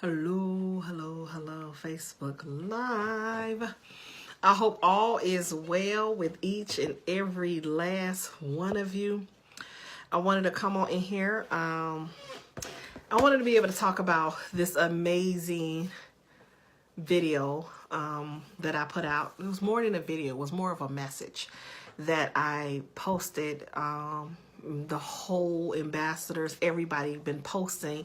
Hello, Facebook Live. I hope all is well with each and every last one of you. I wanted to come on in here. I wanted to be able to talk about this amazing video that I put out. It was more than a video. It was more of a message that I posted. The whole ambassadors, everybody been posting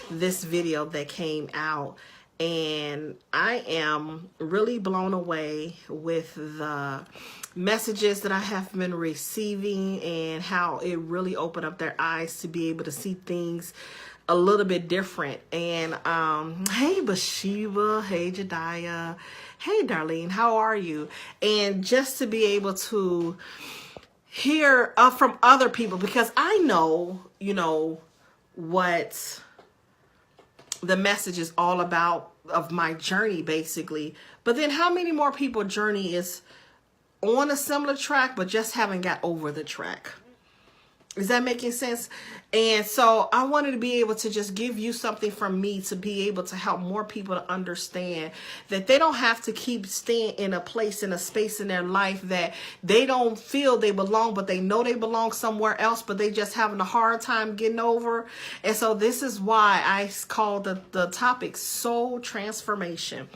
this video that came out, and I am really blown away with the messages that I have been receiving and how it really opened up their eyes to be able to see things a little bit different. And hey Bathsheba, hey Jediah, hey Darlene, how are you? And just to be able to hear from other people, because I know, what the message is all about of my journey, basically. But then how many more people journey is on a similar track, but just haven't got over the track? Is that making sense? And so I wanted to be able to just give you something from me to be able to help more people to understand that they don't have to keep staying in a place, in a space in their life that they don't feel they belong, but they know they belong somewhere else, but they just having a hard time getting over. And so this is why I call the topic soul transformation.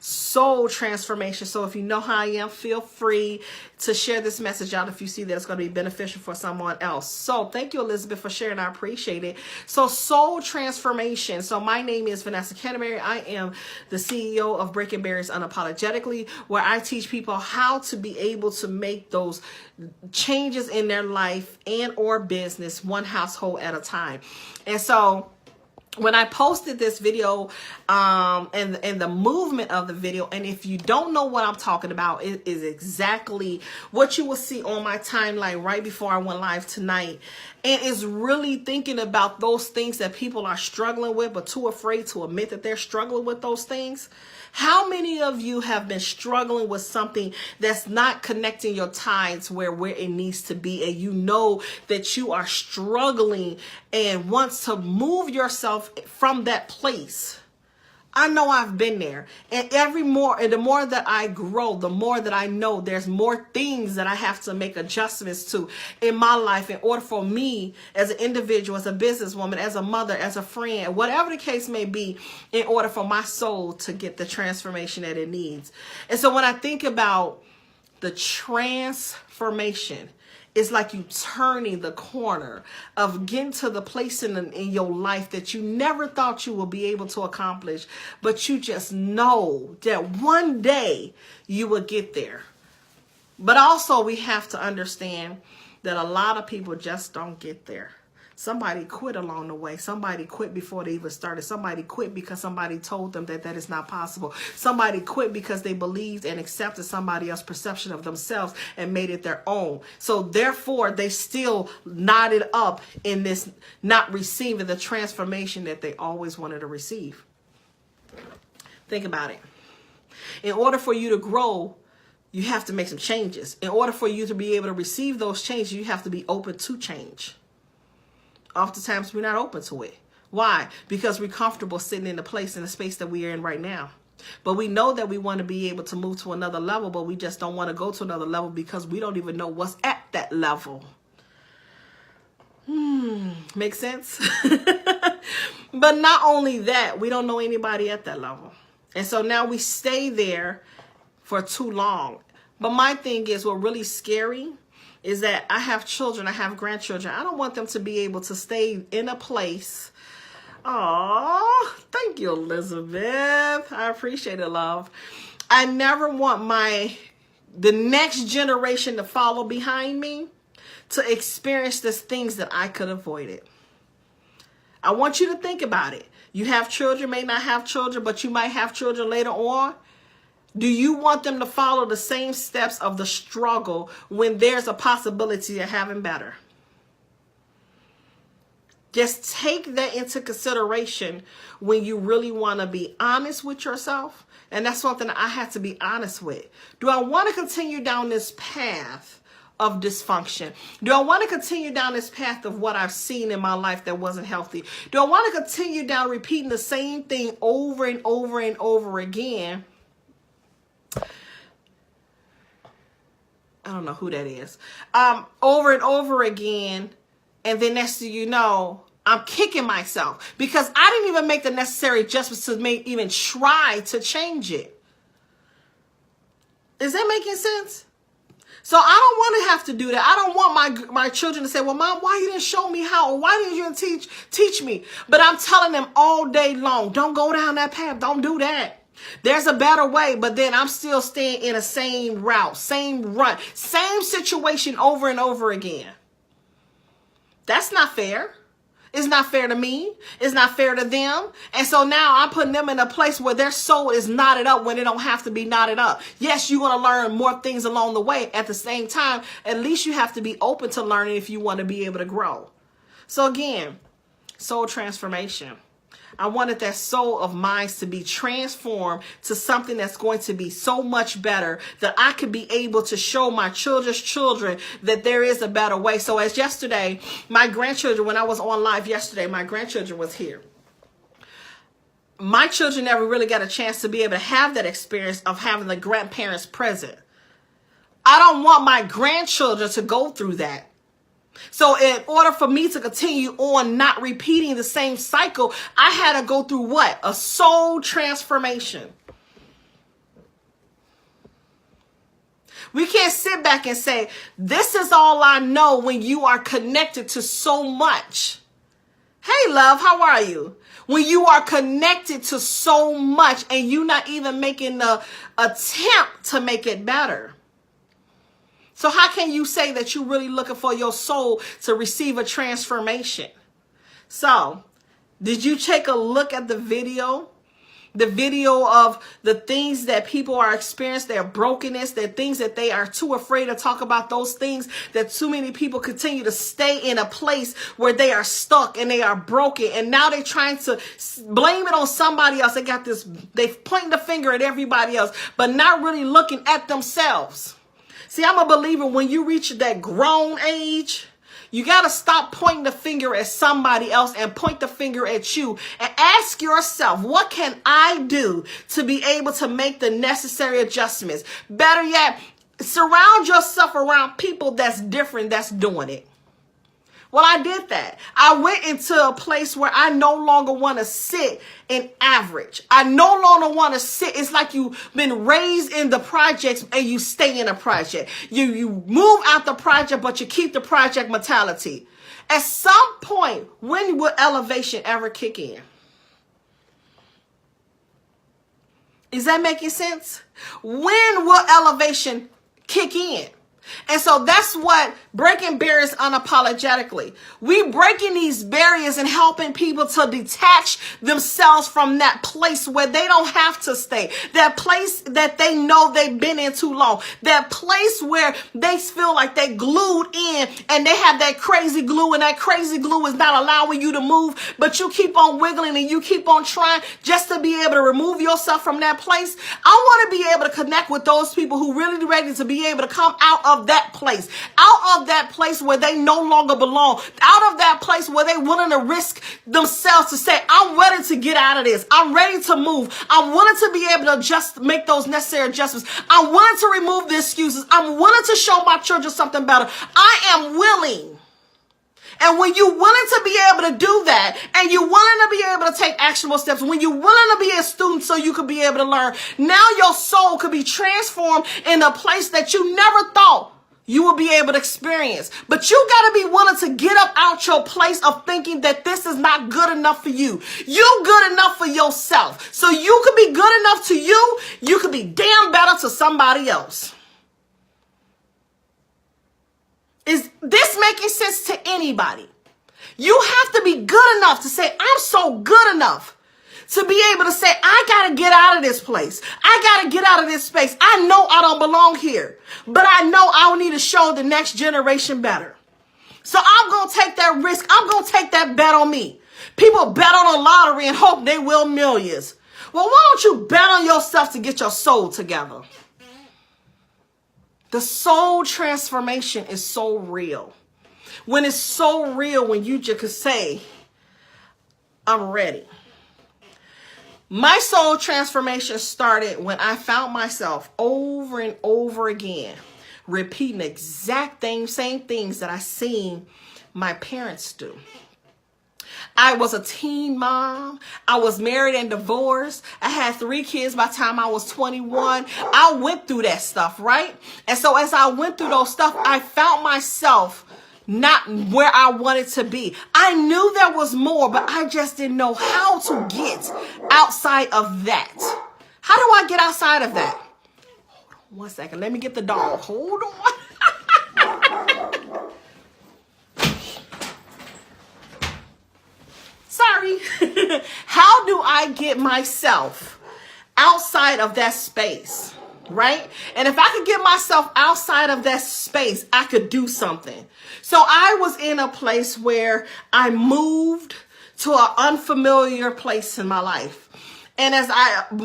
Soul transformation. So if you know how I am, feel free to share this message out if you see that it's going to be beneficial for someone else. So thank you, Elizabeth, for sharing. I appreciate it. So soul transformation. So my name is Vanessa Canterbury. I am the CEO of Breaking Barriers Unapologetically, where I teach people how to be able to make those changes in their life and or business one household at a time. And so when I posted this video and the movement of the video, and if you don't know what I'm talking about, it is exactly what you will see on my timeline right before I went live tonight. And it's really thinking about those things that people are struggling with, but too afraid to admit that they're struggling with those things. How many of you have been struggling with something that's not connecting your ties where it needs to be, and you know that you are struggling and wants to move yourself from that place? I know I've been there. And the more that I grow, the more that I know there's more things that I have to make adjustments to in my life in order for me as an individual, as a businesswoman, as a mother, as a friend, whatever the case may be, in order for my soul to get the transformation that it needs. And so when I think about the transformation, it's like you turning the corner of getting to the place in your life that you never thought you would be able to accomplish, but you just know that one day you will get there. But also we have to understand that a lot of people just don't get there. Somebody quit along the way. Somebody quit before they even started. Somebody quit because somebody told them that is not possible. Somebody quit because they believed and accepted somebody else's perception of themselves and made it their own. So therefore, they still knotted up in this not receiving the transformation that they always wanted to receive. Think about it. In order for you to grow, you have to make some changes. In order for you to be able to receive those changes, you have to be open to change. Oftentimes we're not open to it. Why? Because we're comfortable sitting in the space that we are in right now. But we know that we want to be able to move to another level, but we just don't want to go to another level because we don't even know what's at that level. Make sense? But not only that, we don't know anybody at that level. And so now we stay there for too long. But my thing is, what really scary is that I have children, I have grandchildren. I don't want them to be able to stay in a place. Oh, thank you, Elizabeth. I appreciate it, love. I never want the next generation to follow behind me to experience these things that I could avoid it. I want you to think about it. You have children, may not have children, but you might have children later on. Do you want them to follow the same steps of the struggle when there's a possibility of having better? Just take that into consideration when you really want to be honest with yourself. And that's something that I have to be honest with. Do I want to continue down this path of dysfunction? Do I want to continue down this path of what I've seen in my life that wasn't healthy? Do I want to continue down repeating the same thing over and over and over again? I don't know who that is. Over and over again. And then next thing you know, I'm kicking myself because I didn't even make the necessary adjustments to even try to change it. Is that making sense? So I don't want to have to do that. I don't want my children to say, well, Mom, why you didn't show me how? Or why didn't you teach me? But I'm telling them all day long, don't go down that path. Don't do that. There's a better way, but then I'm still staying in the same route, same run, same situation over and over again. That's not fair. It's not fair to me. It's not fair to them. And so now I'm putting them in a place where their soul is knotted up when it don't have to be knotted up. Yes, you're going to learn more things along the way. At the same time, at least you have to be open to learning if you want to be able to grow. So again, soul transformation. I wanted that soul of mine to be transformed to something that's going to be so much better that I could be able to show my children's children that there is a better way. So as yesterday, my grandchildren, when I was on live yesterday, my grandchildren was here. My children never really got a chance to be able to have that experience of having the grandparents present. I don't want my grandchildren to go through that. So in order for me to continue on not repeating the same cycle, I had to go through what? A soul transformation. We can't sit back and say, this is all I know when you are connected to so much. Hey, love, how are you? When you are connected to so much and you're not even making the attempt to make it better. So how can you say that you're really looking for your soul to receive a transformation? So, did you take a look at the video? The video of the things that people are experiencing, their brokenness, their things that they are too afraid to talk about, those things that too many people continue to stay in a place where they are stuck and they are broken. And now they're trying to blame it on somebody else. They point the finger at everybody else, but not really looking at themselves. See, I'm a believer when you reach that grown age, you got to stop pointing the finger at somebody else and point the finger at you and ask yourself, what can I do to be able to make the necessary adjustments? Better yet, surround yourself around people that's different, that's doing it. Well, I did that. I went into a place where I no longer want to sit in average. I no longer want to sit. It's like you've been raised in the projects and you stay in a project. You move out the project, but you keep the project mentality. At some point, when will elevation ever kick in? Is that making sense? When will elevation kick in? And so that's what breaking barriers unapologetically. We breaking these barriers and helping people to detach themselves from that place where they don't have to stay. That place that they know they've been in too long. That place where they feel like they glued in and they have that crazy glue and that crazy glue is not allowing you to move, but you keep on wiggling and you keep on trying just to be able to remove yourself from that place. I want to be able to connect with those people who really ready to be able to come out of that place, out of that place where they no longer belong, out of that place where they willing to risk themselves to say, I'm ready to get out of this. I'm ready to move. I'm willing to be able to just make those necessary adjustments. I'm willing to remove the excuses. I'm willing to show my children something better. I am willing. And when you're willing to be able to do that, and you're willing to be able to take actionable steps, when you're willing to be a student so you could be able to learn, now your soul could be transformed in a place that you never thought you will be able to experience. But you got to be willing to get up out your place of thinking that this is not good enough for you. You're good enough for yourself. So you could be good enough to you. You could be damn better to somebody else. Is this making sense to anybody? You have to be good enough to say, I'm so good enough to be able to say, I got to get out of this place. I got to get out of this space. I know I don't belong here, but I know I need to show the next generation better. So I'm going to take that risk. I'm going to take that bet on me. People bet on the lottery and hope they will millions. Well, why don't you bet on yourself to get your soul together? The soul transformation is so real. When it's so real, when you just could say, I'm ready. My soul transformation started when I found myself over and over again repeating the exact same things that I seen my parents do. I was a teen mom. I was married and divorced. I had 3 kids by the time I was 21. I went through that stuff, right? And so as I went through those stuff, I found myself not where I wanted to be. I knew there was more, but I just didn't know how to get outside of that. How do I get outside of that? Hold on one second. Let me get the dog. Hold on. Sorry. How do I get myself outside of that space? Right? And if I could get myself outside of that space, I could do something. So I was in a place where I moved to an unfamiliar place in my life. And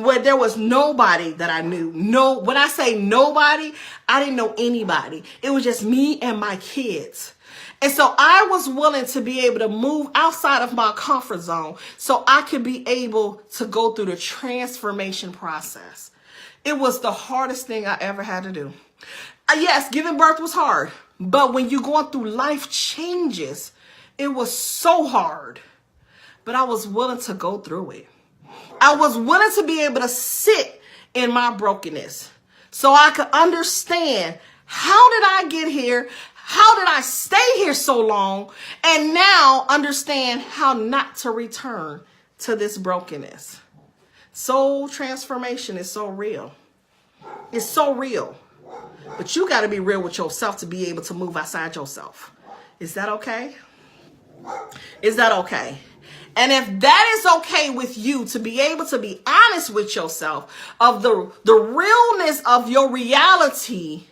where there was nobody that I knew. No, when I say nobody, I didn't know anybody. It was just me and my kids. And so I was willing to be able to move outside of my comfort zone so I could be able to go through the transformation process. It was the hardest thing I ever had to do. Yes, giving birth was hard, but when you're going through life changes, it was so hard. But I was willing to go through it. I was willing to be able to sit in my brokenness so I could understand, how did I get here? How did I stay here so long? And now understand how not to return to this brokenness. Soul transformation is so real. It's so real. But you got to be real with yourself to be able to move outside yourself. Is that okay? Is that okay? And if that is okay with you, to be able to be honest with yourself of the realness of your reality,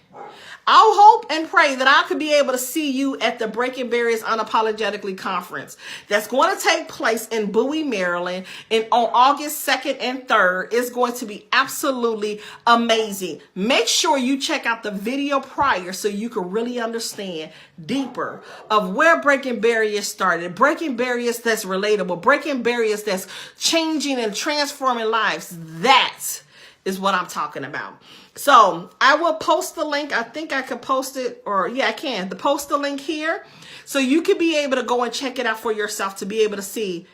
I'll hope and pray that I could be able to see you at the Breaking Barriers Unapologetically conference that's going to take place in Bowie, Maryland, on August 2nd and 3rd. It's going to be absolutely amazing. Make sure you check out the video prior so you can really understand deeper of where Breaking Barriers started. Breaking barriers that's relatable. Breaking barriers that's changing and transforming lives. That is what I'm talking about. So I will post the link. I think I could post it, or yeah, I can. Post the link here so you can be able to go and check it out for yourself to be able to see,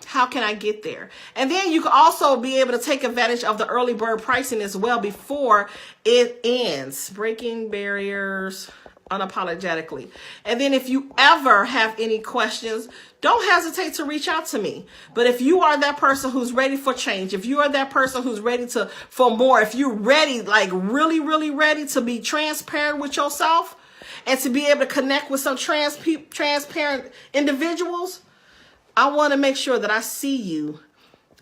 how can I get there? And then you can also be able to take advantage of the early bird pricing as well before it ends. Breaking Barriers Unapologetically. And then if you ever have any questions, don't hesitate to reach out to me. But if you are that person who's ready for change, if you are that person who's ready for more, if you're ready, like really, really ready to be transparent with yourself and to be able to connect with some transparent individuals, I want to make sure that I see you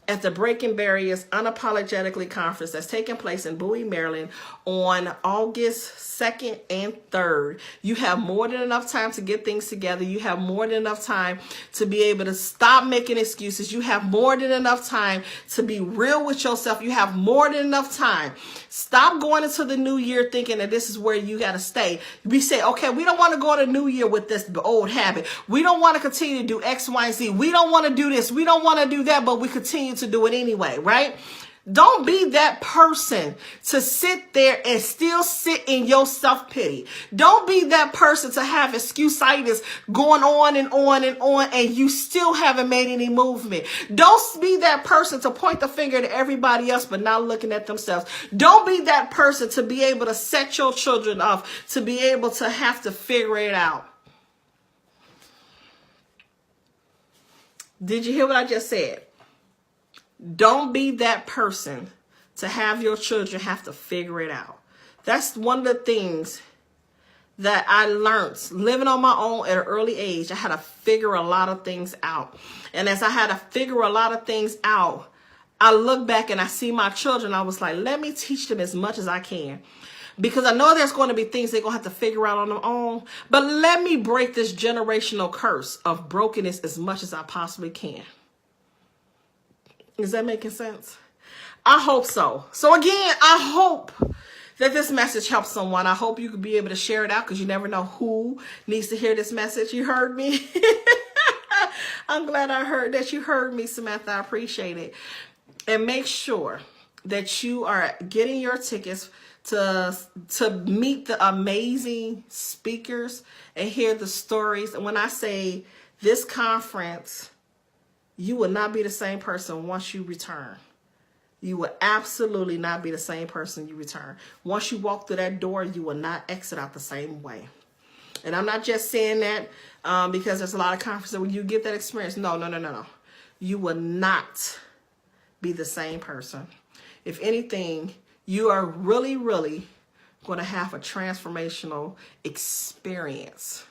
at the Breaking Barriers Unapologetically conference that's taking place in Bowie, Maryland on August 2nd and 3rd. You have more than enough time to get things together. You have more than enough time to be able to stop making excuses. You have more than enough time to be real with yourself. You have more than enough time. Stop going into the new year thinking that this is where you got to stay. We say, okay, we don't want to go to the new year with this old habit. We don't want to continue to do X, Y, and Z. We don't want to do this. We don't want to do that, but we continue to do it anyway, right? Don't be that person to sit there and still sit in your self-pity. Don't be that person to have excusitis going on and on and on, and you still haven't made any movement. Don't be that person to point the finger to everybody else but not looking at themselves. Don't be that person to be able to set your children up to be able to have to figure it out. Did you hear what I just said? Don't be that person to have your children have to figure it out. That's one of the things that I learned living on my own at an early age. I had to figure a lot of things out. And as I had to figure a lot of things out, I look back and I see my children. I was like, let me teach them as much as I can. Because I know there's going to be things they're going to have to figure out on their own. But let me break this generational curse of brokenness as much as I possibly can. Is that making sense? I hope so. So again, I hope that this message helps someone. I hope you could be able to share it out, because you never know who needs to hear this message. You heard me? I'm glad I heard that you heard me, Samantha. I appreciate it. And make sure that you are getting your tickets to meet the amazing speakers and hear the stories. And when I say this conference, you will not be the same person once you return. You will absolutely not be the same person you return. Once you walk through that door, you will not exit out the same way. And I'm not just saying that because there's a lot of conferences when you get that experience. No. You will not be the same person. If anything, you are really, really going to have a transformational experience.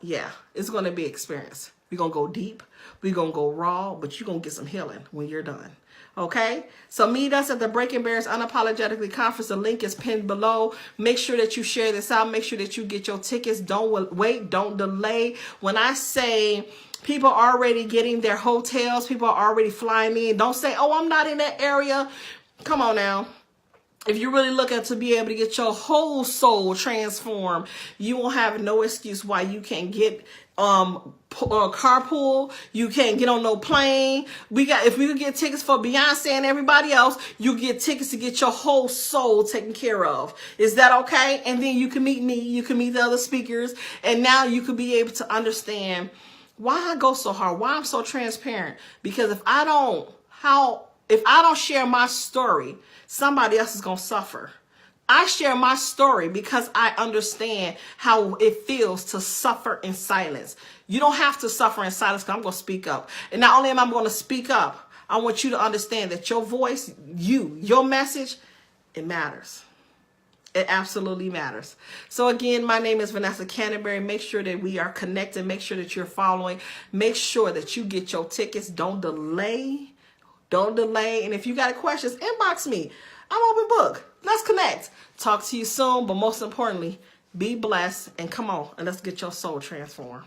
Yeah, it's going to be experience. We're going to go deep. We're going to go raw, but you're going to get some healing when you're done. Okay, so meet us at the Breaking Barriers Unapologetically Conference. The link is pinned below. Make sure that you share this out. Make sure that you get your tickets. Don't wait. Don't delay. When I say people are already getting their hotels, people are already flying in, don't say, oh, I'm not in that area. Come on now. If you're really looking to be able to get your whole soul transformed, you won't have no excuse why you can't get carpool. You can't get on no plane. If we could get tickets for Beyonce and everybody else, you get tickets to get your whole soul taken care of. Is that okay? And then you can meet me. You can meet the other speakers, and now you could be able to understand why I go so hard, why I'm so transparent. Because if I don't share my story, somebody else is going to suffer. I share my story because I understand how it feels to suffer in silence. You don't have to suffer in silence, because I'm going to speak up. And not only am I going to speak up, I want you to understand that your voice, your message, it matters. It absolutely matters. So again, my name is Vanessa Canterbury. Make sure that we are connected. Make sure that you're following. Make sure that you get your tickets. Don't delay. Don't delay. And if you got questions, inbox me. I'm open book. Let's connect. Talk to you soon. But most importantly, be blessed. And come on, and let's get your soul transformed.